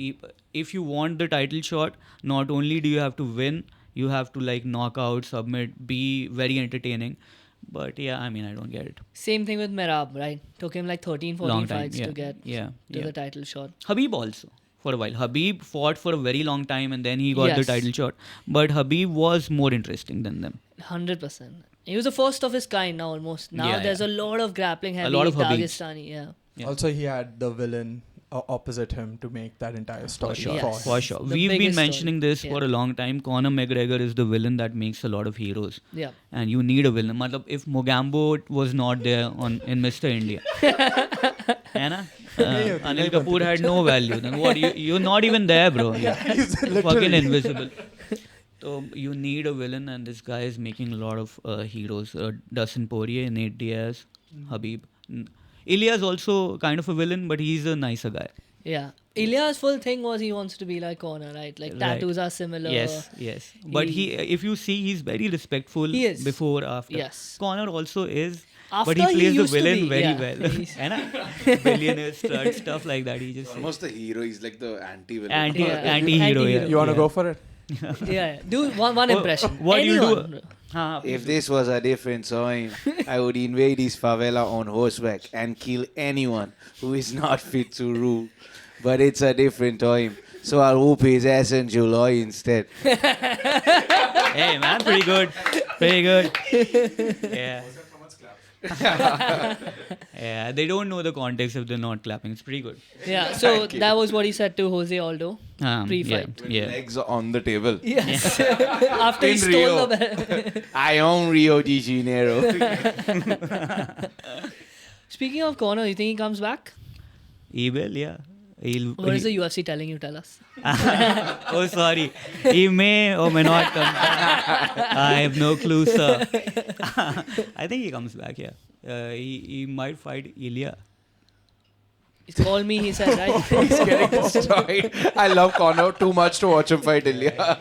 if you want the title shot, not only do you have to win, you have to like knock out, submit, be very entertaining. But yeah, I mean, I don't get it. Same thing with Merab, right? Took him like 13, 14 Long time. fights Yeah. to get Yeah. to the title shot. Habib also for a while. Habib fought for a very long time and then he got the Yes. title shot. But Habib was more interesting than them. 100%. He was the first of his kind now almost. Now Yeah, there's yeah. a lot of grappling heavy, lot of Habibs. Dagestani, yeah. Yeah. Also, he had the villain opposite him to make that entire story. For sure. Yes. For sure. The We've been biggest mentioning story. this for a long time. Conor McGregor is the villain that makes a lot of heroes. Yeah. And you need a villain. Matlab, if Mogambo was not there in Mr. India, है ना? Anil Kapoor had no value. Then what? You're not even there, bro. He's Fucking literally. invisible. So you need a villain, and this guy is making a lot of heroes. Dustin Poirier, Nate Diaz, Habib. Ilya's also kind of a villain, but he's a nicer guy. Yeah. Ilya's full thing was he wants to be like Conor, right? Like tattoos are similar. Yes. But if you see, he's very respectful He is. before, after. Yes. Conor also is. After but he plays the used to villain be, very yeah. well. He's- है ना? Billionaire strut, stuff like that. He just Almost the hero. He's like the anti-villain. Yeah. anti-hero. Anti-hero. You want to yeah. go for it? Yeah. Do one impression. What do you Anyone. do? हाँ, If this was a different time, I would invade this favela on horseback and kill anyone who is not fit to rule. But it's a different time, so I'll whoop his ass in July instead. Hey man, pretty good. Yeah. Yeah, they don't know the context if they're not clapping. It's pretty good. Yeah. So that was what he said to Jose Aldo pre-fight. With Yeah. legs on the table. Yes. After he In stole Rio. the belt. I own Rio de Janeiro. Speaking of Conor, you think he comes back? He will, yeah. What is the UFC telling you? Tell us. Oh, sorry. He may or may not come back. I have no clue, sir. I think he comes back, yeah. He might fight Ilya. Call me, he said, right? He's getting destroyed. I love Conor too much to watch him fight Ilya.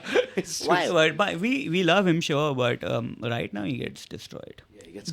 Why? But we love him, sure, but right now he gets destroyed.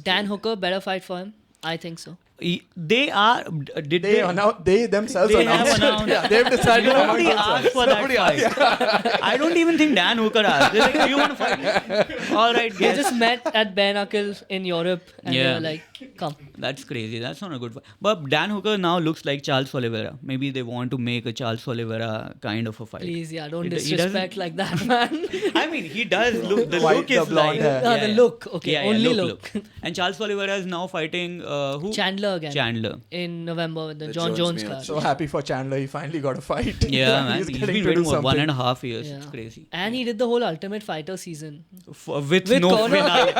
Dan Hooker, better fight for him. I think so. They are. Did They themselves They have announced. announced. Yeah, they've decided. Nobody among asked for that fight. I don't even think Dan Hooker asked. They're like, do you want to fight? All right, They guys. just met at bare knuckles in Europe and they Yeah. were like, come. That's crazy. That's not a good fight. But Dan Hooker now looks like Charles Oliveira. Maybe they want to make a Charles Oliveira kind of a fight. Please, yeah, don't He disrespect doesn't- like that, man. I mean, he does look. The White, look the is blonde like. hair. The look, okay, only look. And Charles Oliveira is now fighting who? Chandler again. Chandler. In November with the The John Jones Jones Miocic. card. So happy for Chandler. He finally got a fight. Yeah, man. He's He's getting been to do waiting for something. 1.5 years. Yeah. It's crazy. And he did the whole Ultimate Fighter season. With With no Conor. finale.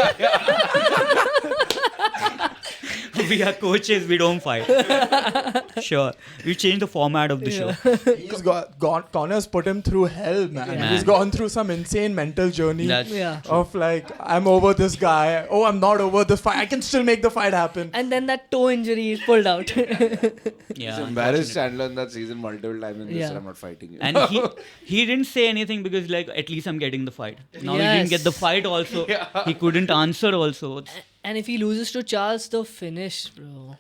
We are coaches, we don't fight. Sure. We change the format of the show. He's got Connor's put him through hell, man. Yeah. He's gone through some insane mental journey That's Yeah. of like, I'm over this guy. Oh, I'm not over this fight. I can still make the fight happen. And then that toe injury is pulled out. Yeah. He's embarrassed Chandler in that season multiple times and Yeah. said, I'm not fighting you. And he didn't say anything because like at least I'm getting the fight. Now he Yes. didn't get the fight also. He couldn't answer also. And if he loses to Charles, the finish, bro.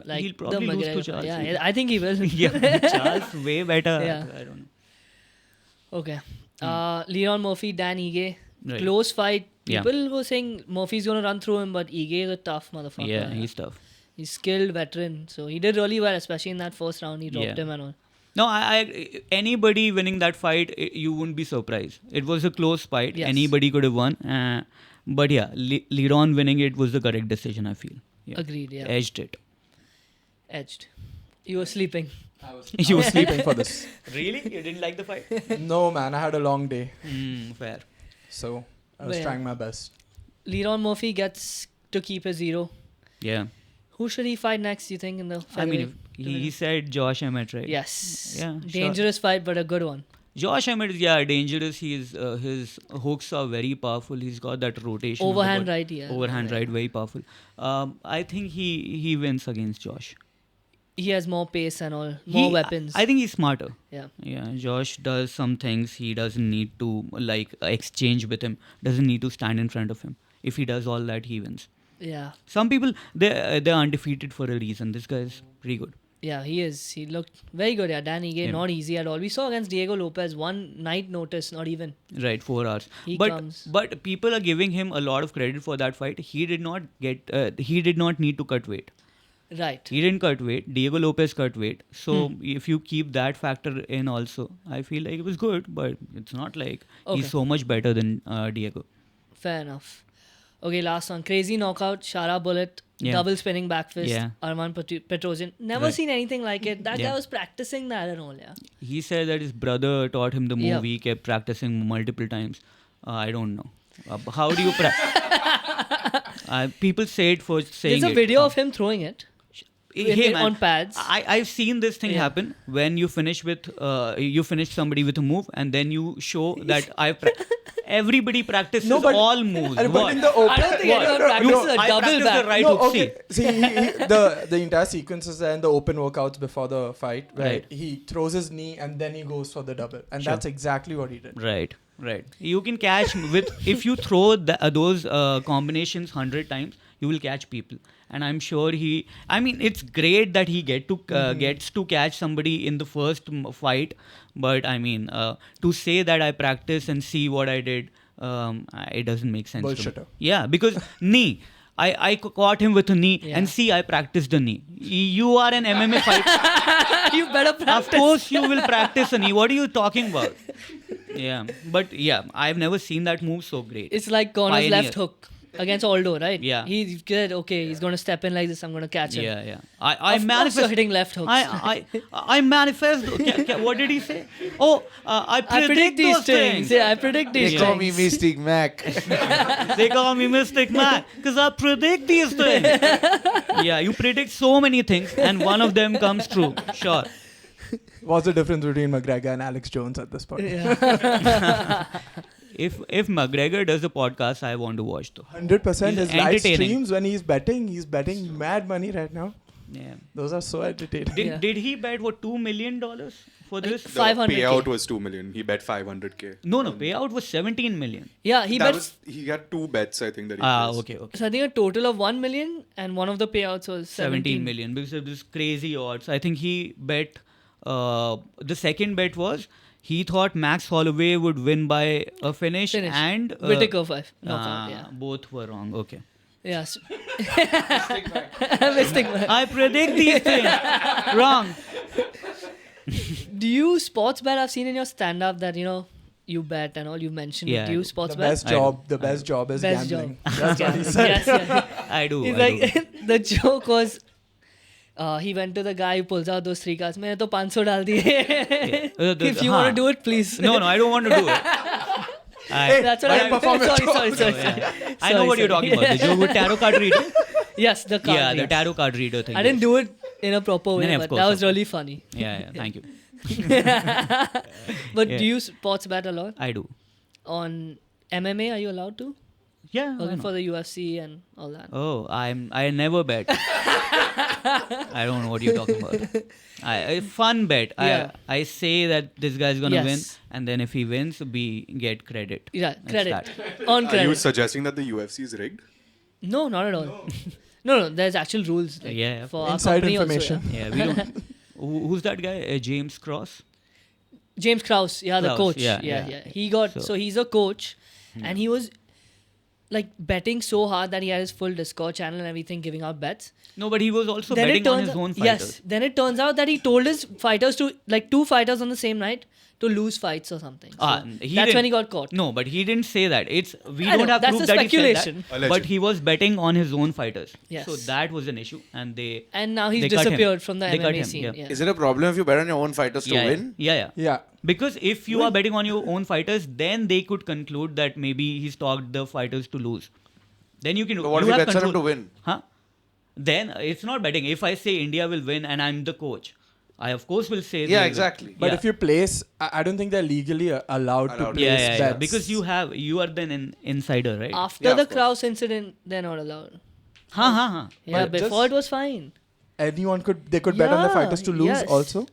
Like He'll probably the lose to McGregor. Charles. Yeah, I think he will. Yeah, Charles way better. Yeah. I don't know. Okay. Leon Murphy, Dan Ige. Right. Close fight. Yeah. People were saying Murphy's going to run through him, but Ige is a tough motherfucker. Yeah, he's tough. He's skilled veteran. So he did really well, especially in that first round. He dropped Yeah. him and all. No, I anybody winning that fight, you wouldn't be surprised. It was a close fight. Yes. Anybody could have won. But yeah, Leron winning it was the correct decision, I feel. Yeah. Agreed, yeah. Edged it. Edged. You were sleeping. You were Sleeping for this. Really? You didn't like the fight? No, man. I had a long day. Fair. So I was Yeah. trying my best. Leon Murphy gets to keep his zero. Yeah. Who should he fight next, you think, in the I mean, featherweight he said Josh Emmett, right? Yes. Yeah, sure. Dangerous fight, but a good one. Josh Emmett, yeah, dangerous. His hooks are very powerful. He's got that rotation. of the Overhand body. right, yeah. Overhand right, very powerful. I think he wins against Josh. He has more pace and all, more weapons. I think he's smarter. Yeah. Yeah, Josh does some things he doesn't need to like exchange with him. Doesn't need to stand in front of him. If he does all that, he wins. Yeah. Some people they're undefeated for a reason. This guy is pretty good. Yeah, he is. He looked very good. Yeah, Dan Ige, Yeah. not easy at all. We saw against Diego Lopez, one night notice, not even. Right, 4 hours. He but comes. but people are giving him a lot of credit for that fight. He did not need to cut weight. Right. He didn't cut weight. Diego Lopez cut weight. So if you keep that factor in also, I feel like it was good, but it's not like Okay. he's so much better than Diego. Fair enough. Okay, last one. Crazy knockout, Shara bullet, Yeah. double spinning back fist, Yeah. Arman Petrosyan. Never Right. seen anything like it. That Yeah. guy was practicing that and all, yeah. He said that his brother taught him the move. Yeah. He kept practicing multiple times. I don't know. How do you practice? People say it for saying There's a it. video of him throwing it. Hey, man, on pads. I've seen this thing Yeah. happen when you finish somebody with a move and then you show that everybody practices No, but- all moves. But What? in the open, I don't think What? anyone practices a I double practice back. the right no, hook. okay. See, the entire sequence is there in the open workouts before the fight, where Right. he throws his knee and then he goes for the double, and Sure. that's exactly what he did. Right. You can catch if you throw those combinations 100 times, you will catch people. And I'm sure it's great that he gets to catch somebody in the first fight. But I mean, to say that I practice and see what I did, it doesn't make sense. To me. Bullshitter. Yeah, because knee. I caught him with a knee Yeah. and see I practiced the knee. You are an MMA fighter. You better practice. Of course you will practice a knee. What are you talking about? Yeah. But yeah, I've never seen that move so great. It's like Connor's Pioneer. left hook against Aldo, right? Yeah. He said, okay, he's going to step in like this. I'm going to catch him. Yeah. I Of course manifest. you're hitting left hooks. I manifest. What did he say? Oh, I predict these those things. Yeah, I predict these They things. call me Mystic Mac. They call me Mystic Mac because I predict these things. Yeah, you predict so many things and one of them comes true. Sure. What's the difference between McGregor and Alex Jones at this point? If McGregor does a podcast, I want to watch though. 100%. He's His live entertaining. streams when he's betting mad money right now. Yeah. Those are so entertaining. Did he bet $2 million for this? The 500K. payout was 2 million. He bet 500K. No, payout was 17 million. Yeah, he That bet. he had 2 bets, I think, that he placed. Okay. So I think a total of 1 million, and one of the payouts was 17 million because of this crazy odds. I think he bet. The second bet was he thought Max Holloway would win by a finish. And Whittaker 5. Knockout, yeah. Both were wrong. Okay. Yes. Mystic man. I predict these things. Wrong. Do you sports bet? I've seen in your stand up that you bet and all you mentioned. Yeah, Do I you do. sports The bet? best I job. do. The best job is Best gambling. job. That's what he said. Yes, yes. I do. He's I like, do. the joke was, he went to the guy who pulls out those 3 cards. मैंने तो 500 डाल दिए. If you want to do it, please. No, I don't want to do it. That's what I perform your Sorry. Yeah. I know what you're talking about. The joke with tarot card reader. Yes, the card. Yeah, the reader. tarot card reader thing. I didn't do it in a proper way, No, of but course, that of was really funny. Yeah, thank you. But Yeah. do you sports bet a lot? I do. On MMA, are you allowed to? Yeah. why Working not? for the UFC and all that. Oh, I never bet. I don't know what you're talking about. A fun bet. Yeah. I say that this guy's gonna win, Yes. and then if he wins, we get credit. Yeah, That's credit. that. On Are you credit. suggesting that the UFC is rigged? No, not at all. No, there's actual rules. Like, Yeah, For our Inside company information. Also, Yeah, we don't. Who's that guy? James Cross. James Krause, the Krause, coach. yeah, Yeah. yeah. He got So- so he's a coach, and he was like betting so hard that he had his full Discord channel and everything, giving out bets. No, but he was also Then it betting on turns his own out, fighters. yes. Then it turns out that he told his fighters to 2 fighters on the same night to lose fights or something. So That's that's when he got caught. No, but he didn't say that. We I don't know, have that's proof the that he said speculation. that. Alleged. But he was betting on his own fighters. Yes. So that was an issue, and they. And now he's They cut him. disappeared from the They cut MMA him, scene. yeah. Yeah. Is it a problem if you bet on your own fighters to win? Yeah. Yeah. Because if you are betting on your own fighters, then they could conclude that maybe he stalked the fighters to lose. Then you can. So what if you he have bets on him control. to win? Huh? Then it's not betting. If I say India will win and I'm the coach, I of course will say. Yeah, they will. exactly. But Yeah. if you place, I don't think they're legally allowed to Allowed. place Yeah. bets. Because you are then an insider, right? After Yeah, the of course. Krause incident, they're not allowed. Huh. Yeah, But before just- it was fine. anyone they could bet on the Yeah, fighters to lose yes. also.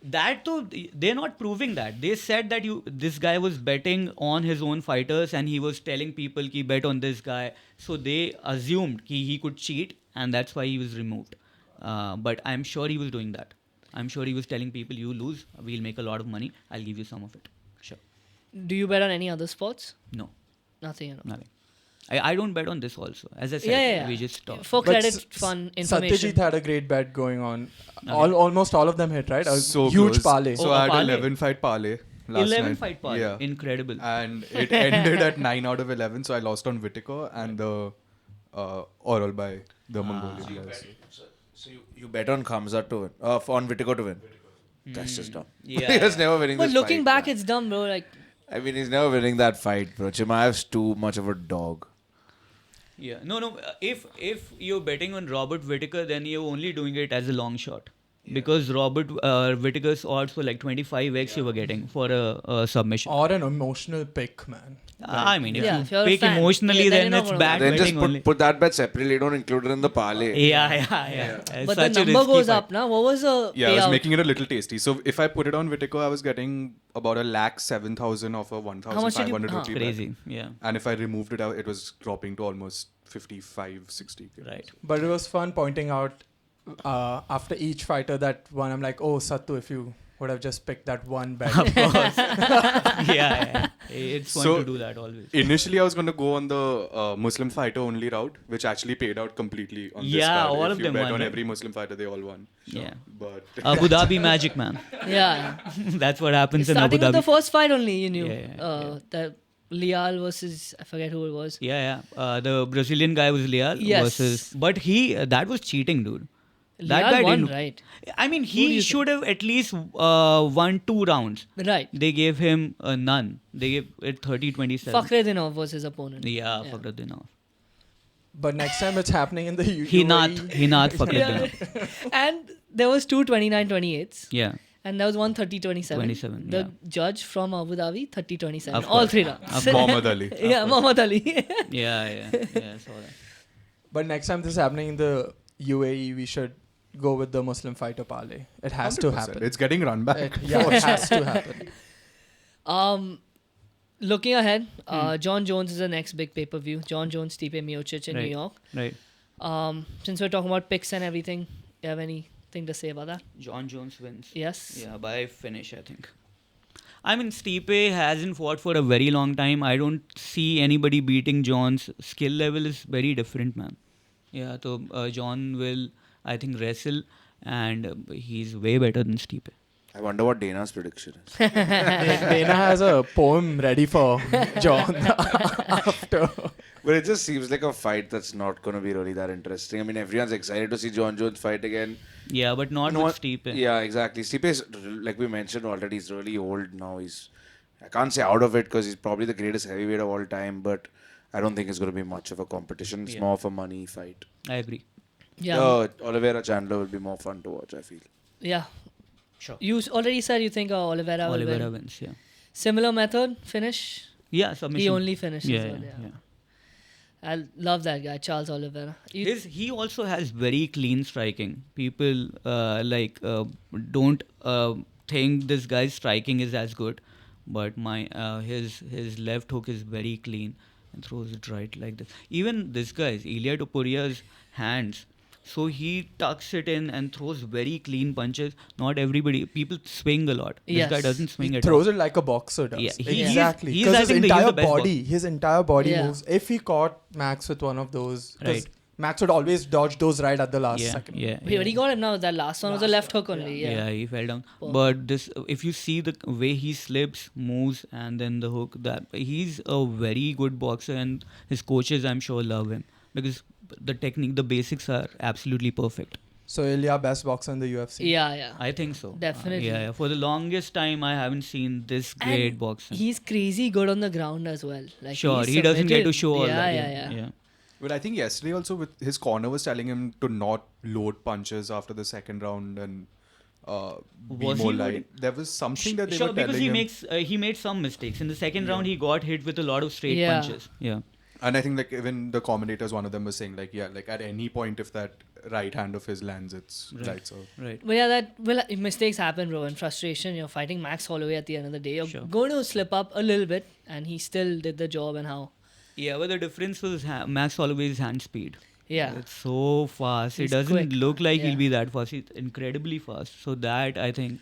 That too, they're not proving that. They said that this guy was betting on his own fighters and he was telling people ki bet on this guy. So they assumed he could cheat and that's why he was removed. But I'm sure he was doing that. I'm sure he was telling people, you lose, we'll make a lot of money. I'll give you some of it. Sure. Do you bet on any other sports? No, Nothing at all. nothing. I don't bet on this also. As I said, Yeah. we just talk. For But credit, fun, information. Satyajit had a great bet going on. Almost all of them hit, right? A So huge close. parlay. So Oh, a I had parlay? 11 fight parlay last 11 night. fight part. Yeah. Incredible. And it ended at 9 out of 11. So I lost on Whittaker and the Orolbai, the Mongolian guys. So you bet on Khamzat to win, on Whittaker to win. That's just dumb. Yeah. He was never winning But this looking fight, back, man. it's dumb, bro. Like, I mean, he's never winning that fight, bro. Chimaev's too much of a dog. Yeah, no. If you're betting on Robert Whittaker, then you're only doing it as a long shot, because Robert Whittaker's odds were like 25x you were getting for a submission. Or an emotional pick, man. I mean, if Yeah, you if you're a pick fan, emotionally, yeah, then then it's you're not bad Then just betting only. put that bet separately. Don't include it in the parlay. Yeah. but Such the a number risky goes fight. up now. What was the Yeah, I was payout? making it a little tasty. So if I put it on Whittaker, I was getting about 1,07,000 of a How much did you- 1,500 rupee bet. Crazy, yeah, And if I removed it out, it was dropping to almost 55, 60. right. But it was fun pointing out after each fighter that one. I'm like, oh, Sattu, if you would have just picked that one bet. Of course. yeah. It's fun So- to do that always. Initially, I was going to go on the Muslim fighter only route, which actually paid out completely on this Yeah, card. all If of you them bet won, on right? every Muslim fighter, they all won. Yeah. But Abu Dhabi Magic, man. Yeah. That's what happens in Abu Starting with Dhabi. the first fight only, you knew. Yeah. That Leal versus, I forget who it was. Yeah. The Brazilian guy was Leal Yes. versus, but that was cheating, dude. That Leal guy won, didn't. right? I mean, do he you should have at least won 2 rounds. Right. They gave him none. They gave it 30-27. Fakhreddinov was his opponent. Yeah, Fakhreddinov. But next time it's happening in the He not Fakhreddinov. And there was 2 29-28s. Yeah. And there was one 30-27. 27, The yeah. judge from Abu Dhabi, 30-27. Of All course. 3 rounds. Muhammad Ali. Yeah, Muhammad Ali. Yeah, I saw that. But next time this is happening in the UAE, we should go with the Muslim fighter parlay. It has to 100%. happen. It's getting run back. It has to happen. Looking ahead, John Jones is the next big pay-per-view. John Jones, Stipe Miocic in New York. Right. Since we're talking about picks and everything, you have anything to say about that? John Jones wins. Yes. Yeah, by finish, I think. I mean, Stipe hasn't fought for a very long time. I don't see anybody beating John's skill level is very different, man. Yeah, so John will, I think, wrestle, and he's way better than Stipe. I wonder what Dana's prediction is. Dana has a poem ready for John after. But it just seems like a fight that's not going to be really that interesting. I mean, everyone's excited to see John Jones fight again. Yeah, but not with Stipe. Yeah, exactly. Stipe is, like we mentioned already, he's really old now. I can't say out of it because he's probably the greatest heavyweight of all time, but I don't think it's going to be much of a competition. It's more of a money fight. I agree. Yeah. Oliveira Chandler will be more fun to watch, I feel. Yeah. Sure. You already said you think Oliveira will Oliveira win. wins, yeah. Similar method, finish? Yeah, submission. He only finishes. Yeah. I love that guy, Charles Oliveira. He also has very clean striking. People don't think this guy's striking is as good, but his left hook is very clean and throws it right like this. Even this guy's Ilya Topuria's hands. So he tucks it in and throws very clean punches. Not everybody. People swing a lot. This guy doesn't swing He at throws all. it like a boxer does. Yeah, Exactly. he's Because I think he's the best his entire body Yeah. moves. If he caught Max with one of those, because Right. Max would always dodge those right at the last Yeah, second. yeah. But he got it now. That last one was a left hook only. Yeah, he fell down. But this, if you see the way he slips, moves, and then the hook, that he's a very good boxer, and his coaches, I'm sure, love him because the technique, the basics are absolutely perfect. So Ilya, best boxer in the UFC. Yeah. I think so. Definitely. Yeah. For the longest time, I haven't seen this great And boxing. he's crazy good on the ground as well. Like Sure, he's he doesn't get to submitted. show all that. Yeah. But I think yesterday also with his corner was telling him to not load punches after the second round and be Was more he light. loading? There was something that they Sure, were telling because him. he made some mistakes. In the second round, he got hit with a lot of straight Yeah. punches. Yeah. And I think like even the commentators, one of them was saying like, yeah, like at any point if that right hand of his lands, it's right. So Right. But yeah, mistakes happen, bro. And frustration, you're fighting Max Holloway at the end of the day. You're Sure. going to slip up a little bit, and he still did the job. And how? Yeah, but the difference was Max Holloway's hand speed. Yeah. It's so fast. He's It doesn't quick. look like Yeah. he'll be that fast. He's incredibly fast. So that, I think,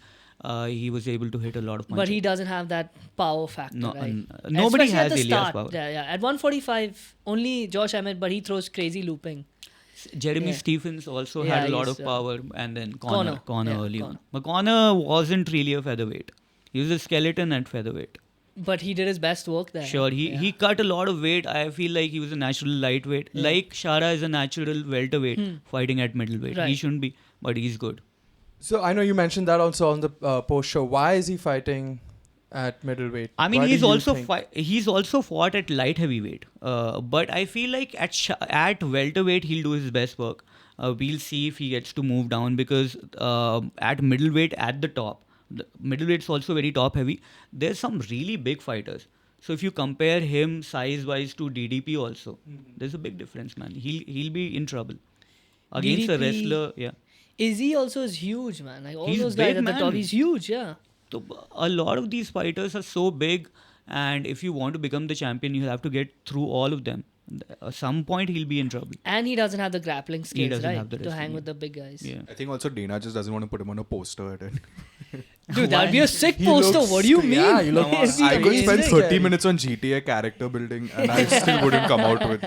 he was able to hit a lot of punches. But he doesn't have that power factor, No, right? nobody Especially at has the Ilya's start. power. Yeah. At 145, only Josh Emmett, but he throws crazy looping. Jeremy Yeah. Stephens also Yeah, had a lot he's, of power, and then Conor. Conor Yeah, early Conor. on. But Conor wasn't really a featherweight. He was a skeleton at featherweight. But he did his best work there. Sure, he cut a lot of weight. I feel like he was a natural lightweight. Like Shara is a natural welterweight fighting at middleweight. He Right. shouldn't be, but he's good. So I know you mentioned that also on the post show. Why is he fighting at middleweight? I mean, Why do he's you also think- he's also fought at light heavyweight. But I feel like at welterweight he'll do his best work. We'll see if he gets to move down because at middleweight at the top, middleweight's also very top heavy. There's some really big fighters. So if you compare him size wise to DDP also, there's a big difference, man. He'll be in trouble against a DDP wrestler. Yeah. Izzy also is huge, man. Like all He's those guys big, at the top, man. he's huge, yeah. So a lot of these fighters are so big, and if you want to become the champion, you have to get through all of them. At some point, he'll be in trouble. And he doesn't have the grappling skills, doesn't right? have the To wrestling, hang yeah. with the big guys. Yeah. I think also Dana just doesn't want to put him on a poster. Dude, that'd be a sick He poster. looks What do you scary. mean? Yeah, he looks- Is he I could spend amazing? 30 minutes on GTA character building and I still wouldn't come out with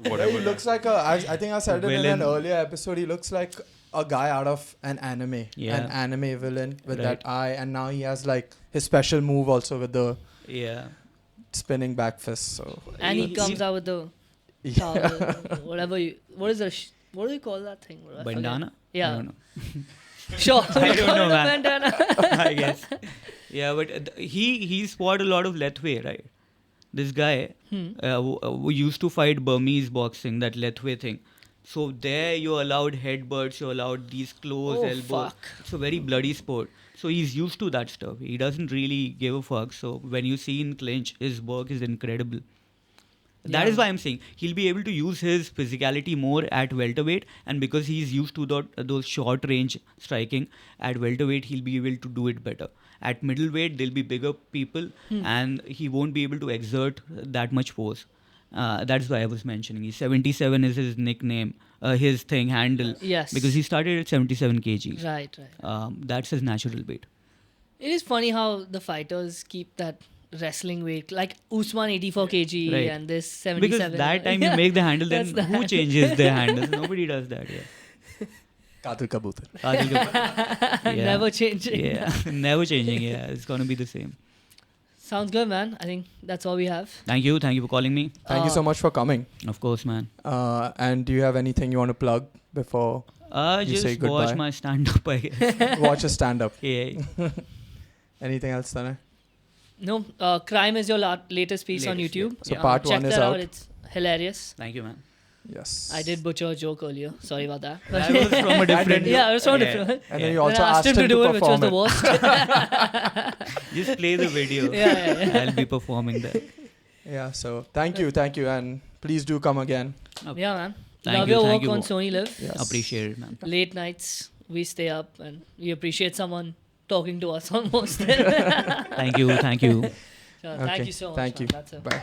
whatever. He looks like I think I said it in Villain. an earlier episode. He looks like a guy out of an anime. Yeah. An anime villain with Right. that eye. And now he has like his special move also with the Yeah. spinning back fist. So And he comes out with the towel, whatever you. What is what do you call that thing? I forget. Bandana? Yeah. I don't know. Sure. I we don't call know, it a man. bandana. I guess. Yeah, but he's fought a lot of Lethwei, right? This guy who used to fight Burmese boxing, that Lethwei thing. So there you're allowed headbutts, you're allowed these close Oh, elbows. fuck. It's a very bloody sport. So he's used to that stuff. He doesn't really give a fuck. So when you see in clinch, his work is incredible. That is why I'm saying he'll be able to use his physicality more at welterweight, and because he's used to those short range striking at welterweight, he'll be able to do it better. At middleweight, there'll be bigger people, and he won't be able to exert that much force. That's why I was mentioning. 77 is his nickname, his handle. Yes. Because he started at 77 kgs. Right. That's his natural weight. It is funny how the fighters keep that wrestling weight, like Usman 84 kg Right. and this 77. Because that time you make the handle, then That's who changes their handles? Nobody does that. Yeah. Kaatil Kabootar. Never changing. Yeah, never changing. Yeah, it's gonna be the same. Sounds good, man. I think that's all we have. Thank you for calling me. Thank you so much for coming. Of course, man. And do you have anything you want to plug before you say Just goodbye? watch my stand-up, I guess. Watch a stand-up. Yeah. Anything else, Tanay? No, Crime is your latest piece on Latest, YouTube. So part Check 1 is that out. It's hilarious. Thank you, man. Yes. I did butcher a joke earlier. Sorry about that. That was from a different. Yeah, it was from Yeah. different. And then you Then also I asked him to do it, which was perform the it. worst. Just play the video. Yeah. I'll be performing that. Yeah, so thank you. And please do come again. Yeah, man. Thank Love you, your thank work you. on Sony LIV. Yes. Appreciate it, man. Late nights, we stay up and we appreciate someone talking to us almost. Thank you. Thank Okay, you so much. thank man. you. That's it. Bye.